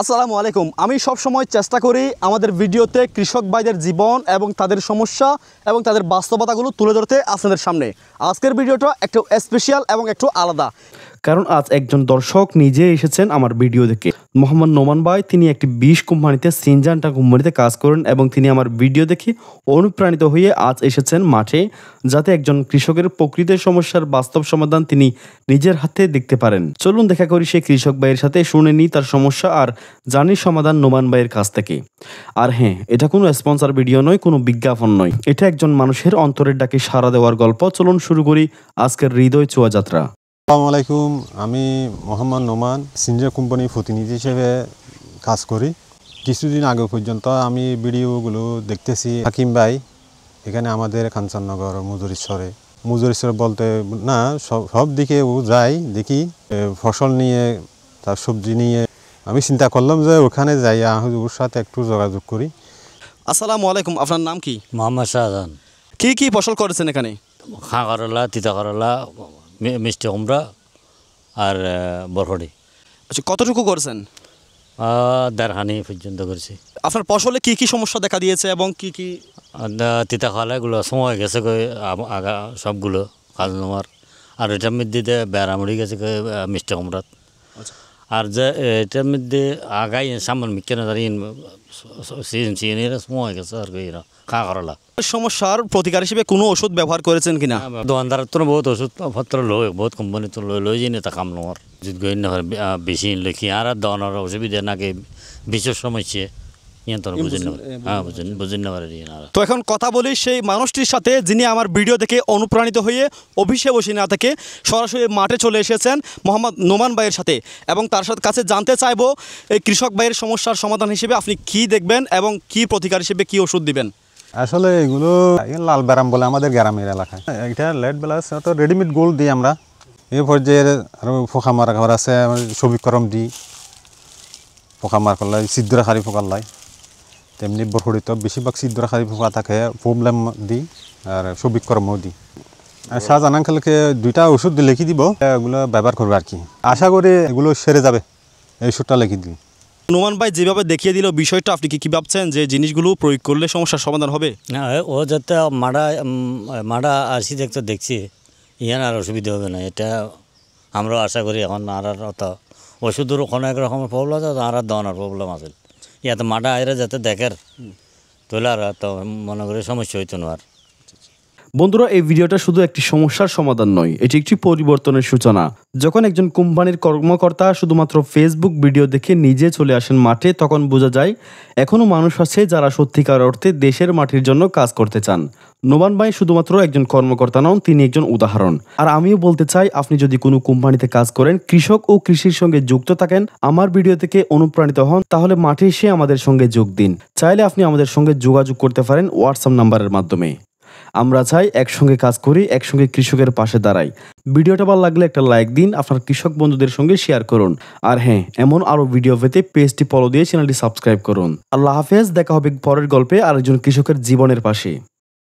আসসালামু আলাইকুম। আমি সব সময় চেষ্টা করি আমাদের ভিডিওতে কৃষক ভাইদের জীবন এবং তাদের সমস্যা এবং তাদের বাস্তবতাগুলো তুলে ধরতে আপনাদের সামনে। আজকের ভিডিওটা একটু স্পেশাল এবং একটু আলাদা, কারণ আজ একজন দর্শক নিজে এসেছেন আমার ভিডিও দেখে। মোহাম্মদ নোমান ভাই, তিনি একটি বিশ কোম্পানিতে সিনজান্টা কোম্পানিতে কাজ করেন এবং তিনি আমার ভিডিও দেখে অনুপ্রাণিত হয়ে আজ এসেছেন মাঠে, যাতে একজন কৃষকের প্রকৃত সমস্যার বাস্তব সমাধান তিনি নিজের হাতে দেখতে পারেন। চলুন দেখা করি সেই কৃষক ভাইয়ের সাথে, শুনে নিই তার সমস্যা আর জানি সমাধান নোমান ভাইয়ের কাছ থেকে। আর হ্যাঁ, এটা কোনো স্পন্সর ভিডিও নয়, কোনো বিজ্ঞাপন নয়, এটা একজন মানুষের অন্তরের ডাকে সাড়া দেওয়ার গল্প। চলুন শুরু করি আজকের হৃদয় ছোঁয়া যাত্রা। আসসালামু আলাইকুম, আমি মোহাম্মদ নোমান সিনজা কোম্পানির প্রতিনিধি হিসেবে কাজ করি। কিছুদিন আগে পর্যন্ত আমি ভিডিওগুলো দেখতেছি হাকিম ভাই এখানে আমাদের কাঞ্চননগর মজুরিশ্বরে বলতে না, সব দিকে ও যায়, দেখি ফসল নিয়ে তার সবজি নিয়ে। আমি চিন্তা করলাম যে ওখানে যাই, ওর সাথে একটু যোগাযোগ করি। আসসালামু আলাইকুম, আপনার নাম কি? মোহাম্মদ শাহজাহান। কি ফসল করেছেন এখানে? খাঁ করলা, তিতা করলা, মিষ্টি কুমড়া আর বরফড়ি। আচ্ছা, কতটুকু করেছেন? দেড়খানি পর্যন্ত করছি। আপনার ফসলে কি সমস্যা দেখা দিয়েছে এবং কি? তিতা খালা এগুলো সময় গেছে আগা সবগুলো কাজ নেওয়ার। আর এটার মধ্যে বেড়া মরি গেছে মিষ্টি কুমড়াত। আর যে এটার মধ্যে আগাই সামন মিকেনা দাঁড়িয়ে চিনির সময় গেছে আর কি খাঁ করলা। সমস্যার প্রতিকার হিসেবে কোনো ওষুধ ব্যবহার করেছেন কিনা? দোকানদার তো বহুত ওষুধপত্র লয়, বহুত কোম্পানি তো লই যাই না, তা কাম নেওয়ার যদি গই না বেশি লিখি আর দেওয়ানোর অসুবিধা নাকি বিশেষ সমস্যা তো এখন কথা বলি সেই মানুষটির সাথে, যিনি আমার ভিডিও দেখে অনুপ্রাণিত হয়ে অফিসে বসে না থেকে সরাসরি মাঠে চলে এসেছেন মোহাম্মদ নোমান ভাইয়ের সাথে, এবং তার সাথে কাছে জানতে চাইবো এই কৃষক ভাইয়ের সমস্যার সমাধান হিসেবে আপনি কি দেখবেন এবং কি প্রতিকার হিসেবে কি ওষুধ দিবেন। আসলে এগুলো লাল ব্যারাম বলে আমাদের গ্রামের এলাকায়, এটা লেট বেলাস তো রেডিমেড গোল দিই আমরা। এই পর্যায়ে আরও পোকা মারা খাবার আছে, সবিকরম দিই, পোকা মার করলাই সিদ্ধরা খারি পোকার লাই, তেমনি বরফড়িত বেশিরভাগ সিদ্ধরা খারি পোকা থাকে, প্রবলেম দিই আর সবিকরমও দিই। আর শাহজাহান আঙ্কেলকে দুইটা ওষুধ লিখে দিব, এগুলো ব্যবহার করবে আর কি। আশা করি এগুলো সেরে যাবে, এই ওষুধটা লিখে দিই। নোমান ভাই যেভাবে দেখিয়ে দিল বিষয়টা, আপনি কি ভাবছেন যে জিনিসগুলো প্রয়োগ করলে সমস্যার সমাধান হবে? না, ও যাতে মাডা আসি দেখছি ইয়ান আর অসুবিধা হবে না, এটা আমরাও আশা করি। এখন আর অত ওষুধের অনেক রকমের প্রবলেম আছে, আর দনের প্রবলেম আছে। ইয়াতে মাডা আইরা যাতে দেখের তাহলে আর তো মনে করি সমস্যা হইতো না। আর বন্ধুরা, এই ভিডিওটা শুধু একটি সমস্যার সমাধান নয়, এটি একটি পরিবর্তনের সূচনা। যখন একজন কোম্পানির কর্মকর্তা শুধুমাত্র ফেসবুক ভিডিও দেখে নিজে চলে আসেন মাঠে, তখন বোঝা যায় এখনও মানুষ আছে যারা সত্যিকার অর্থে দেশের মাটির জন্য কাজ করতে চান। নোমান ভাই শুধুমাত্র একজন কর্মকর্তা নন, তিনি একজন উদাহরণ। আর আমিও বলতে চাই, আপনি যদি কোনো কোম্পানিতে কাজ করেন, কৃষক ও কৃষির সঙ্গে যুক্ত থাকেন, আমার ভিডিও থেকে অনুপ্রাণিত হন, তাহলে মাঠে এসে আমাদের সঙ্গে যোগ দিন। চাইলে আপনি আমাদের সঙ্গে যোগাযোগ করতে পারেন হোয়াটসঅ্যাপ নাম্বারের মাধ্যমে। আমরা চাই একসঙ্গে কাজ করি, একসঙ্গে কৃষকের পাশে দাঁড়াই। ভিডিওটা ভালো লাগলে একটা লাইক দিন, আপনার কৃষক বন্ধুদের সঙ্গে শেয়ার করুন। আর হ্যাঁ, এমন আরও ভিডিও পেতে পেজটি ফলো দিয়ে চ্যানেলটি সাবস্ক্রাইব করুন। আল্লাহ হাফেজ, দেখা হবে পরের গল্পে আরেকজন কৃষকের জীবনের পাশে।